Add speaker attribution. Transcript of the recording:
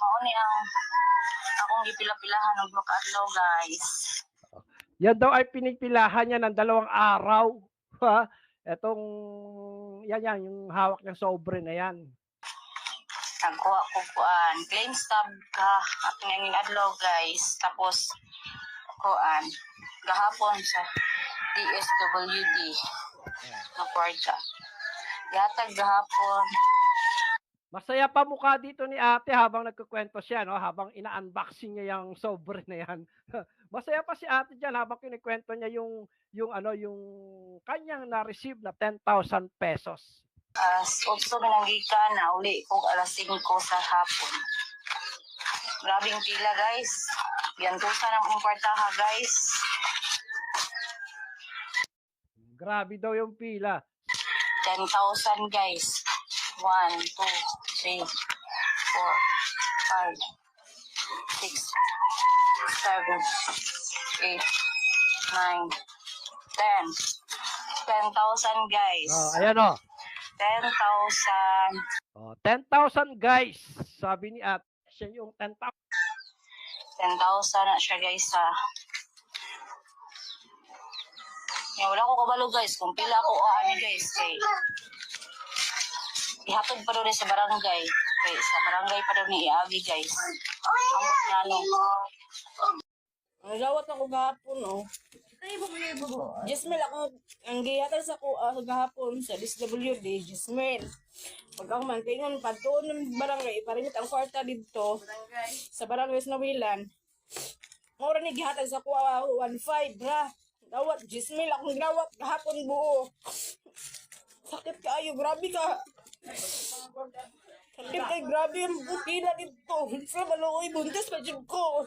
Speaker 1: Mao ni ang akong gipila-pilahan og adlaw, guys.
Speaker 2: Yan daw ay pinipilahan niya ng 2 araw. Ha? Etong, yan, yung hawak niyang sobre na yan.
Speaker 1: Nagkuha ko kuan. Claim stub ka. Ngayong adlaw, guys. Tapos, kuan. Gahapon sa DSWD. Na kwarta. Yatag gahapon.
Speaker 2: Masaya pa mukha dito ni ate habang nagkukwento siya, no? Habang ina-unboxing niya yung sobre na yan. Masaya pa si ate dyan habang kinikwento niya yung kanyang na-receive na 10,000 pesos.
Speaker 1: Utso minanggika na uli ko alas 5 sa hapon. Grabing pila, guys. Yantusan ang kwartaha, guys.
Speaker 2: Grabe daw yung pila.
Speaker 1: 10,000, guys. 1, 2, 3, 4, 5, 6, 7, 8, 9, 10. 10,000, guys.
Speaker 2: Ayan o.
Speaker 1: 10,000.
Speaker 2: 10,000, guys. Sabi ni ate, siya yung 10,000.
Speaker 1: 10,000 na siya, guys, ha. Wala ko kabalo, guys. Kung pila ko ani, guys, kay ihatod pa doon sa barangay. Okay, sa barangay pa doon ni Iagi, guys. Amot nga, no.
Speaker 3: Nagawat ako gahapon, no. Jismel ako, ang giyatan sa gahapon sa DSWD, Jismel. Pag ako man, tingon, pagtuon ng barangay, parimit ang kwarta dito, sa barangay sa Nawilan. Mura ni giyatan sa kuha, 1.5, bra. Dawat, Jismel, akong ginawat gahapon buo. Sakit kayo, grabe ka. Sakit kayo, grabe yung bukina dito. Sa maluoy, buntis pa dyan ko.